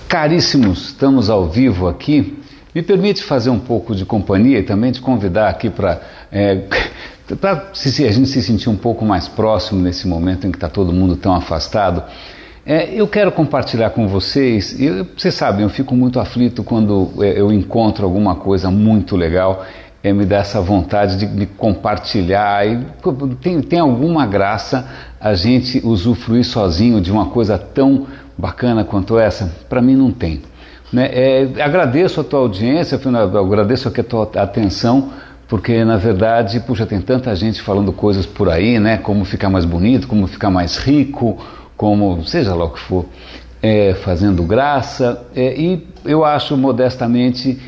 Caríssimos, estamos ao vivo aqui. Me permite fazer um pouco de companhia e também te convidar aqui para a gente se sentir um pouco mais próximo nesse momento em que está todo mundo tão afastado. Eu quero compartilhar com vocês, vocês sabem, eu fico muito aflito quando eu encontro alguma coisa muito legal, me dá essa vontade de compartilhar, e tem alguma graça a gente usufruir sozinho de uma coisa tão bacana quanto essa? Para mim não tem. Agradeço a tua audiência, agradeço aqui a tua atenção, porque na verdade, puxa, tem tanta gente falando coisas por aí, né? Como ficar mais bonito, como ficar mais rico, como seja lá o que for, fazendo graça, e eu acho modestamente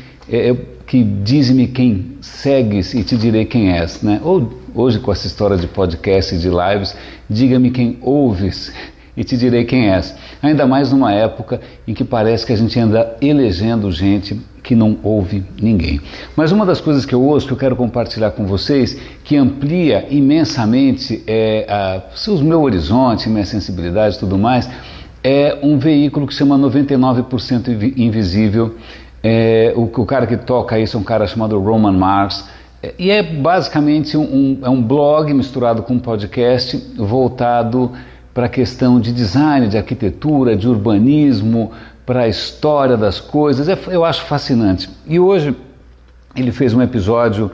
que dize-me quem segues e te direi quem és, né? Ou hoje com essa história de podcast e de lives, diga-me quem ouves e te direi quem és. Ainda mais numa época em que parece que a gente anda elegendo gente que não ouve ninguém. Mas uma das coisas que eu ouço, que eu quero compartilhar com vocês, que amplia imensamente o meu horizonte, minha sensibilidade e tudo mais, é um veículo que se chama 99% Invisível. O cara que toca isso é um cara chamado Roman Mars, e é basicamente um blog misturado com um podcast voltado para a questão de design, de arquitetura, de urbanismo, para a história das coisas. Eu acho fascinante. E hoje ele fez um episódio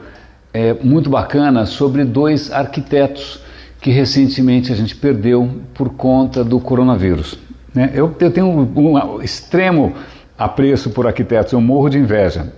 muito bacana sobre 2 arquitetos que recentemente a gente perdeu por conta do coronavírus, né? Eu tenho um extremo apreço por arquitetos, eu morro de inveja,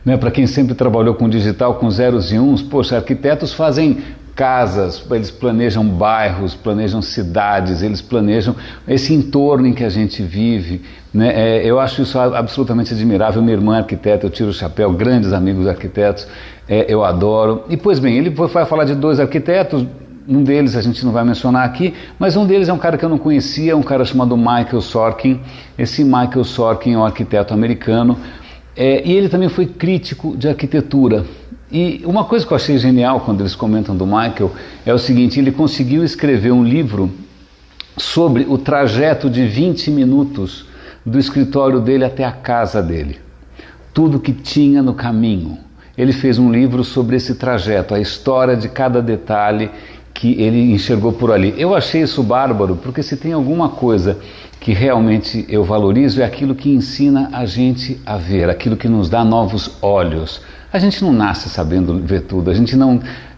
né? Para quem sempre trabalhou com digital, com zeros e uns, poxa, arquitetos fazem casas, eles planejam bairros, planejam cidades, eles planejam esse entorno em que a gente vive, né? Eu acho isso absolutamente admirável. Minha irmã é arquiteta, eu tiro o chapéu, grandes amigos arquitetos, eu adoro. E pois bem, ele vai falar de 2 arquitetos, um deles a gente não vai mencionar aqui, mas um deles é um cara que eu não conhecia, um cara chamado Michael Sorkin. Esse Michael Sorkin é um arquiteto americano, e ele também foi crítico de arquitetura. E uma coisa que eu achei genial quando eles comentam do Michael é o seguinte: ele conseguiu escrever um livro sobre o trajeto de 20 minutos do escritório dele até a casa dele. Tudo que tinha no caminho. Ele fez um livro sobre esse trajeto, a história de cada detalhe que ele enxergou por ali. Eu achei isso bárbaro, porque se tem alguma coisa que realmente eu valorizo é aquilo que ensina a gente a ver, aquilo que nos dá novos olhos. A gente não nasce sabendo ver tudo,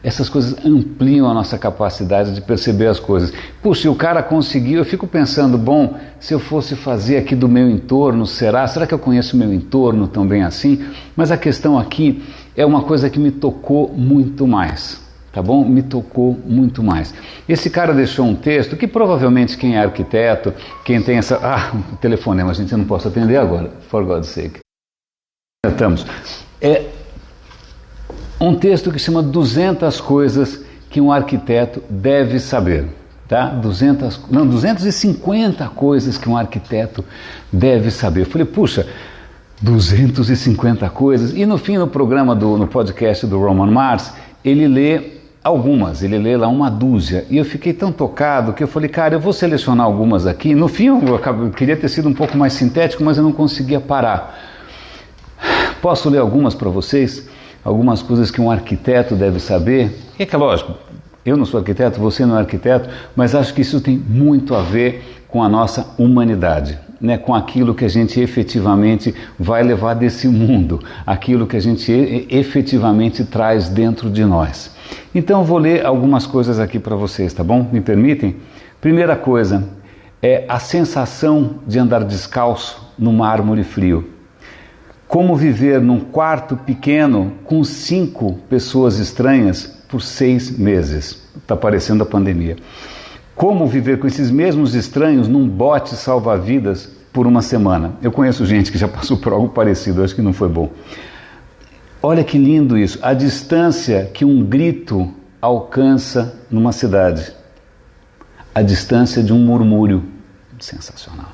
essas coisas ampliam a nossa capacidade de perceber as coisas. Puxa, o cara conseguiu, eu fico pensando, bom, se eu fosse fazer aqui do meu entorno, será que eu conheço o meu entorno tão bem assim? Mas a questão aqui é uma coisa que me tocou muito mais, tá bom? Me tocou muito mais. Esse cara deixou um texto que provavelmente quem é arquiteto, quem tem essa... o telefonema, a gente não posso atender agora, for God's sake. Estamos... um texto que chama 200 coisas que um arquiteto deve saber, tá? 250 coisas que um arquiteto deve saber. Eu falei, puxa, 250 coisas. E no fim, no programa, no podcast do Roman Mars, ele lê algumas, ele lê lá uma dúzia. E eu fiquei tão tocado que eu falei, cara, eu vou selecionar algumas aqui. No fim, eu queria ter sido um pouco mais sintético, mas eu não conseguia parar. Posso ler algumas para vocês? Algumas coisas que um arquiteto deve saber. E é que é lógico, eu não sou arquiteto, você não é arquiteto, mas acho que isso tem muito a ver com a nossa humanidade, né? Com aquilo que a gente efetivamente vai levar desse mundo, aquilo que a gente efetivamente traz dentro de nós. Então eu vou ler algumas coisas aqui para vocês, tá bom? Me permitem? Primeira coisa, é a sensação de andar descalço no mármore frio. Como viver num quarto pequeno com 5 pessoas estranhas por 6 meses. Está parecendo a pandemia. Como viver com esses mesmos estranhos num bote salva-vidas por uma semana. Eu conheço gente que já passou por algo parecido, acho que não foi bom. Olha que lindo isso. A distância que um grito alcança numa cidade. A distância de um murmúrio. Sensacional.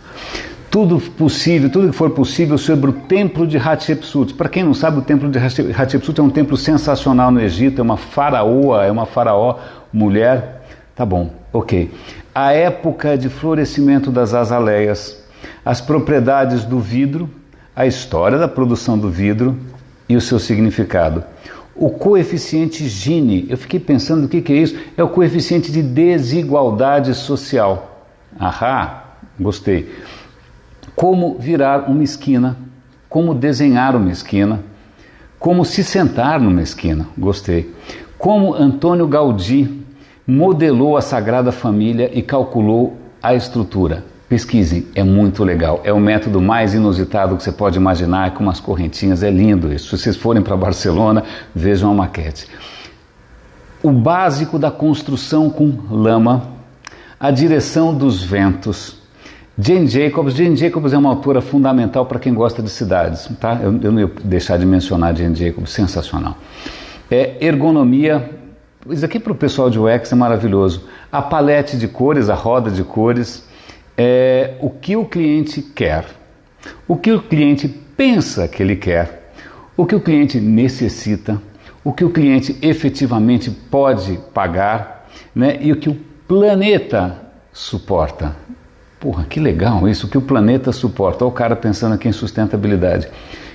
Tudo que for possível sobre o templo de Hatshepsut. Para quem não sabe, o templo de Hatshepsut é um templo sensacional no Egito, é uma faraó mulher. Tá bom, ok. A época de florescimento das azaleias, as propriedades do vidro, a história da produção do vidro e o seu significado. O coeficiente Gini, eu fiquei pensando o que é isso, é o coeficiente de desigualdade social. Ahá, gostei. Como virar uma esquina, como desenhar uma esquina, como se sentar numa esquina, gostei. Como Antônio Gaudí modelou a Sagrada Família e calculou a estrutura. Pesquisem, é muito legal. É o método mais inusitado que você pode imaginar, com umas correntinhas, é lindo isso. Se vocês forem para Barcelona, vejam a maquete. O básico da construção com lama, a direção dos ventos. Jane Jacobs é uma autora fundamental para quem gosta de cidades, tá? Eu não ia deixar de mencionar Jane Jacobs, sensacional. Ergonomia, isso aqui para o pessoal de UX é maravilhoso. A palete de cores, a roda de cores, o que o cliente quer, o que o cliente pensa que ele quer, o que o cliente necessita, o que o cliente efetivamente pode pagar, né? E o que o planeta suporta. Porra, que legal isso, o que o planeta suporta. Olha o cara pensando aqui em sustentabilidade.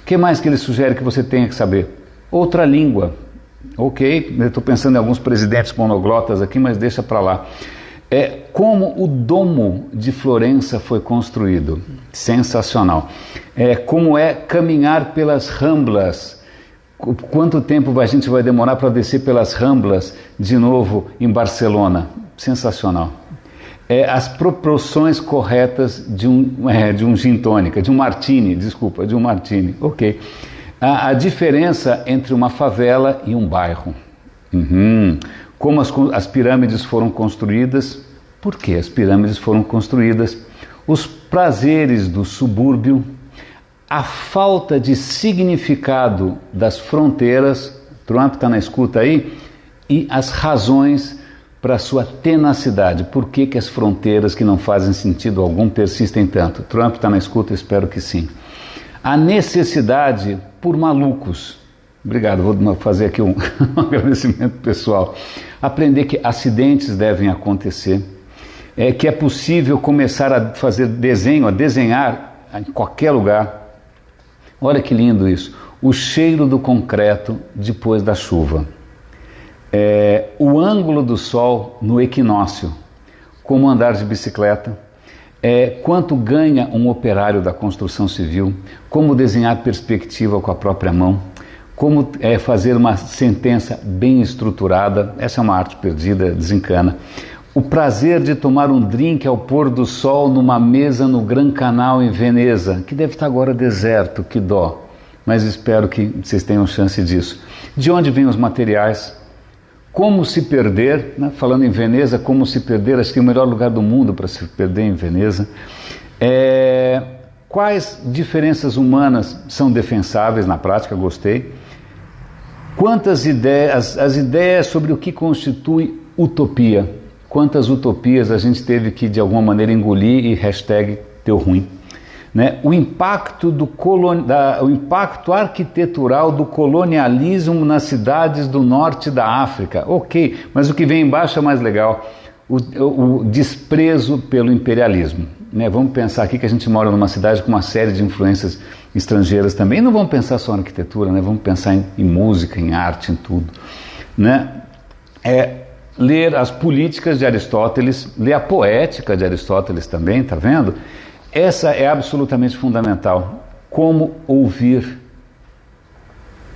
O que mais que ele sugere que você tenha que saber? Outra língua. Ok, eu estou pensando em alguns presidentes monoglotas aqui, mas deixa para lá. Como o Domo de Florença foi construído. Sensacional. Como é caminhar pelas Ramblas. Quanto tempo a gente vai demorar para descer pelas Ramblas de novo em Barcelona. Sensacional. As proporções corretas de um gin tônica, de um martini, ok. A diferença entre uma favela e um bairro. Como as pirâmides foram construídas, por que as pirâmides foram construídas, os prazeres do subúrbio, a falta de significado das fronteiras, Trump está na escuta aí, e as razões para a sua tenacidade. Por que as fronteiras que não fazem sentido algum persistem tanto? Trump está na escuta, espero que sim. A necessidade por malucos. Obrigado, vou fazer aqui um agradecimento pessoal. Aprender que acidentes devem acontecer, que é possível começar a fazer desenho, a desenhar em qualquer lugar. Olha que lindo isso. O cheiro do concreto depois da chuva. O ângulo do sol no equinócio, como andar de bicicleta, quanto ganha um operário da construção civil, como desenhar perspectiva com a própria mão, como fazer uma sentença bem estruturada, essa é uma arte perdida, desencana. O prazer de tomar um drink ao pôr do sol numa mesa no Gran Canal em Veneza, que deve estar agora deserto, que dó, mas espero que vocês tenham chance disso. De onde vêm os materiais? Como se perder, né? Falando em Veneza, como se perder, acho que é o melhor lugar do mundo para se perder em Veneza. Quais diferenças humanas são defensáveis na prática? Gostei. Quantas ideias, as ideias sobre o que constitui utopia, quantas utopias a gente teve que de alguma maneira engolir e hashtag deu ruim. Né? O impacto arquitetural do colonialismo nas cidades do norte da África. Ok, mas o que vem embaixo é mais legal. O desprezo pelo imperialismo. Né? Vamos pensar aqui que a gente mora numa cidade com uma série de influências estrangeiras também. Não vamos pensar só na arquitetura, né? Vamos pensar em música, em arte, em tudo. Né? Ler as políticas de Aristóteles, ler a poética de Aristóteles também, tá vendo? Essa é absolutamente fundamental. Como ouvir?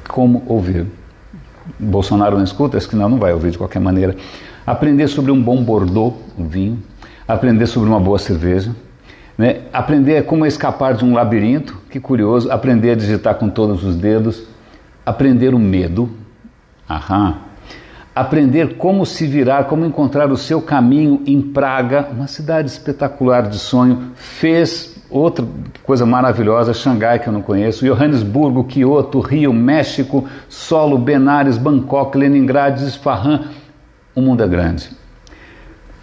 Como ouvir? Bolsonaro não escuta? Acho que não vai ouvir de qualquer maneira. Aprender sobre um bom Bordeaux, um vinho. Aprender sobre uma boa cerveja. Né? Aprender como escapar de um labirinto, que curioso. Aprender a digitar com todos os dedos. Aprender o medo. Aprender como se virar, como encontrar o seu caminho em Praga, uma cidade espetacular de sonho. Fez outra coisa maravilhosa, Xangai, que eu não conheço, Johannesburgo, Kyoto, Rio, México, Solo, Benares, Bangkok, Leningrado, Isfahan. O mundo é grande.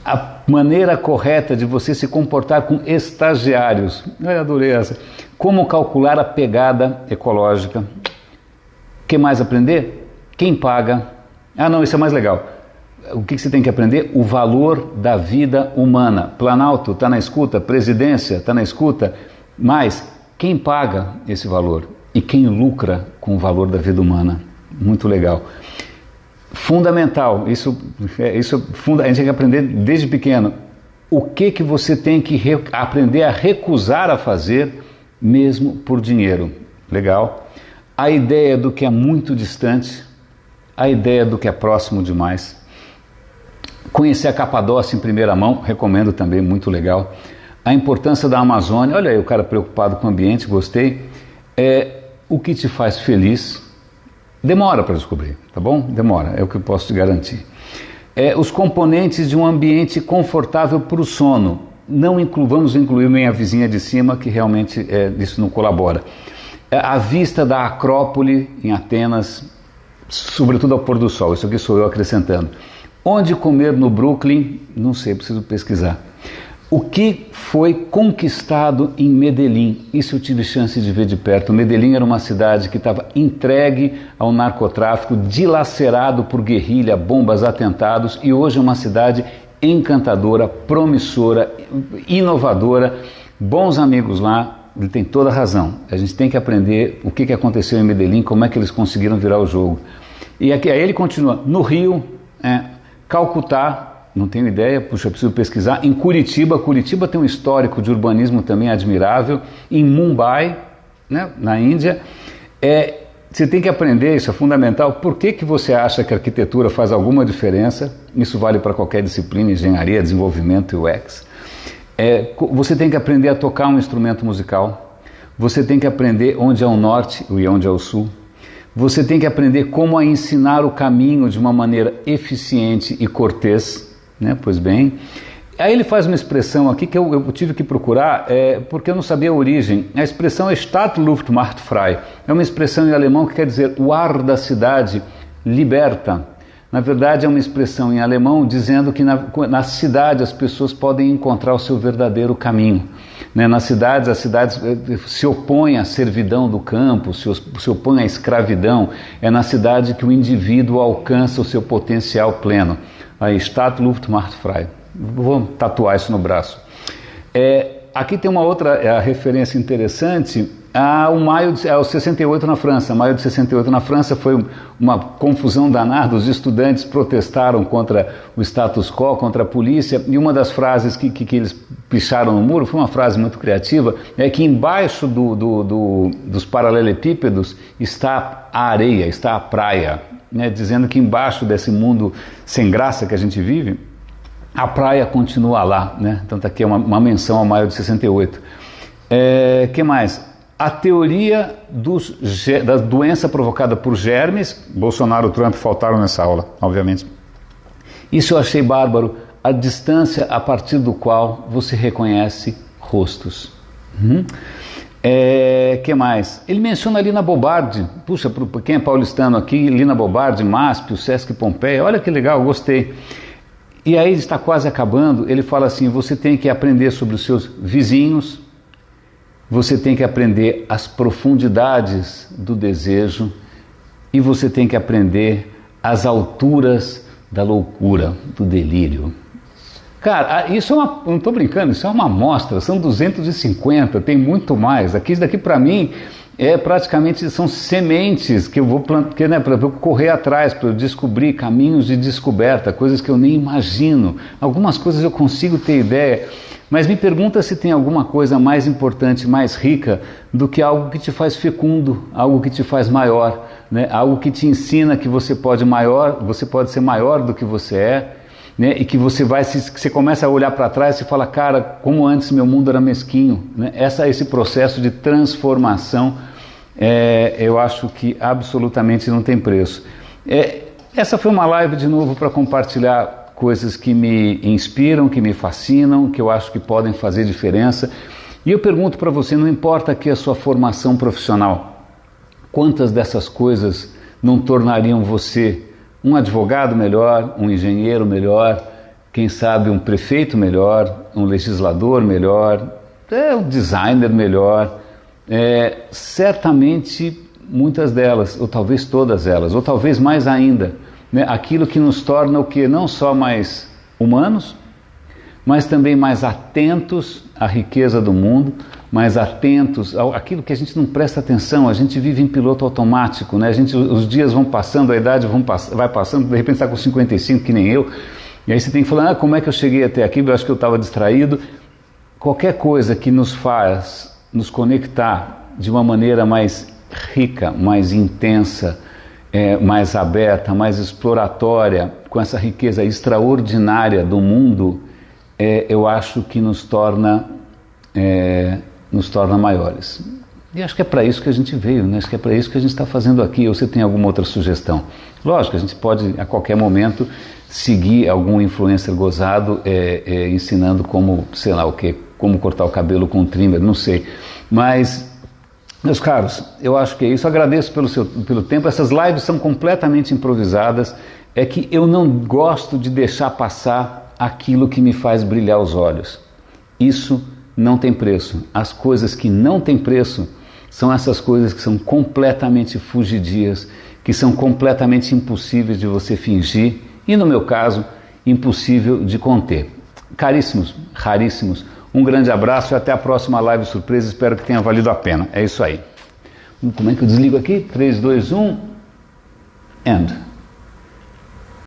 A maneira correta de você se comportar com estagiários. Eu adorei essa. Como calcular a pegada ecológica. O que mais aprender? Quem paga? Não, isso é mais legal. O que você tem que aprender? O valor da vida humana. Planalto, está na escuta? Presidência, está na escuta? Mas quem paga esse valor e quem lucra com o valor da vida humana? Muito legal. Fundamental, a gente tem que aprender desde pequeno. O que você tem que aprender a recusar a fazer, mesmo por dinheiro? Legal. A ideia do que é muito distante, a ideia do que é próximo demais. Conhecer a Capadócia em primeira mão, recomendo também, muito legal. A importância da Amazônia, olha aí o cara preocupado com o ambiente, gostei. O que te faz feliz, demora para descobrir, tá bom? Demora, é o que eu posso te garantir. Os componentes de um ambiente confortável para o sono. Vamos incluir nem a vizinha de cima, que realmente isso não colabora. A vista da Acrópole em Atenas, sobretudo ao pôr do sol, isso aqui sou eu acrescentando. Onde comer no Brooklyn? Não sei, preciso pesquisar. O que foi conquistado em Medellín? Isso eu tive chance de ver de perto. Medellín era uma cidade que estava entregue ao narcotráfico, dilacerado por guerrilha, bombas, atentados, e hoje é uma cidade encantadora, promissora, inovadora, bons amigos lá. Ele tem toda a razão. A gente tem que aprender o que aconteceu em Medellín, como é que eles conseguiram virar o jogo. E aqui, aí ele continua, no Rio, Calcutá, não tenho ideia, puxa, preciso pesquisar. Em Curitiba tem um histórico de urbanismo também admirável. Em Mumbai, né, na Índia, você tem que aprender, isso é fundamental. Por que você acha que a arquitetura faz alguma diferença? Isso vale para qualquer disciplina, engenharia, desenvolvimento e UX. Você tem que aprender a tocar um instrumento musical. Você tem que aprender onde é o norte e onde é o sul. Você tem que aprender como ensinar o caminho de uma maneira eficiente e cortês. Né? Pois bem, aí ele faz uma expressão aqui que eu tive que procurar porque eu não sabia a origem. A expressão é Stadtluft frei, é uma expressão em alemão que quer dizer o ar da cidade liberta. Na verdade é uma expressão em alemão dizendo que na cidade as pessoas podem encontrar o seu verdadeiro caminho. Né? Nas cidades, as cidades se opõem à servidão do campo, se opõem à escravidão. É na cidade que o indivíduo alcança o seu potencial pleno. Aí, Stadtluft frei. Vou tatuar isso no braço. Aqui tem uma outra referência interessante ao maio ao 68 na França. Maio de 68 na França foi uma confusão danada. Os estudantes protestaram contra o status quo, contra a polícia, e uma das frases que eles picharam no muro foi uma frase muito criativa, é que embaixo dos paralelepípedos está a areia, está a praia. Né, dizendo que embaixo desse mundo sem graça que a gente vive, a praia continua lá, né? Então tá aqui uma menção ao maio de 68. Que mais? A teoria da doença provocada por germes. Bolsonaro e Trump faltaram nessa aula, obviamente. Isso eu achei bárbaro. A distância a partir do qual você reconhece rostos. Que mais? Ele menciona Lina Bobardi. Puxa, para quem é paulistano aqui, Lina Bobardi, MASP, o Sesc Pompeia, olha que legal, gostei. E aí está quase acabando, ele fala assim, você tem que aprender sobre os seus vizinhos, você tem que aprender as profundidades do desejo e você tem que aprender as alturas da loucura, do delírio. Cara, isso não estou brincando, isso é uma amostra, são 250, tem muito mais. Isso daqui para mim praticamente são sementes que eu vou plantar, né, para eu correr atrás, para eu descobrir caminhos de descoberta, coisas que eu nem imagino. Algumas coisas eu consigo ter ideia, mas me pergunta se tem alguma coisa mais importante, mais rica do que algo que te faz fecundo, algo que te faz maior, né, algo que te ensina que você pode ser maior do que você é. Né, e que você começa a olhar para trás e fala, cara, como antes meu mundo era mesquinho. Né? Esse processo de transformação, eu acho que absolutamente não tem preço. Essa foi uma live de novo para compartilhar coisas que me inspiram, que me fascinam, que eu acho que podem fazer diferença. E eu pergunto para você, não importa aqui a sua formação profissional, quantas dessas coisas não tornariam você um advogado melhor, um engenheiro melhor, quem sabe um prefeito melhor, um legislador melhor, um designer melhor, certamente muitas delas, ou talvez todas elas, ou talvez mais ainda, né, aquilo que nos torna o quê? Não só mais humanos, mas também mais atentos à riqueza do mundo, mais atentos àquilo que a gente não presta atenção. A gente vive em piloto automático, né? Os dias vão passando, a idade vai passando, de repente está com 55, que nem eu, e aí você tem que falar, como é que eu cheguei até aqui? Eu acho que eu estava distraído. Qualquer coisa que nos faz nos conectar de uma maneira mais rica, mais intensa, mais aberta, mais exploratória, com essa riqueza extraordinária do mundo, eu acho que nos torna maiores. E acho que é para isso que a gente veio, né? Acho que é para isso que a gente está fazendo aqui. Ou você tem alguma outra sugestão? Lógico, a gente pode a qualquer momento seguir algum influencer gozado ensinando como, sei lá o que, como cortar o cabelo com trimmer, não sei. Mas, meus caros, eu acho que é isso. Agradeço pelo tempo. Essas lives são completamente improvisadas. É que eu não gosto de deixar passar aquilo que me faz brilhar os olhos. Isso não tem preço. As coisas que não têm preço são essas coisas que são completamente fugidias, que são completamente impossíveis de você fingir e, no meu caso, impossível de conter. Caríssimos, raríssimos, um grande abraço e até a próxima live surpresa. Espero que tenha valido a pena. É isso aí. Como é que eu desligo aqui? 3, 2, 1, end.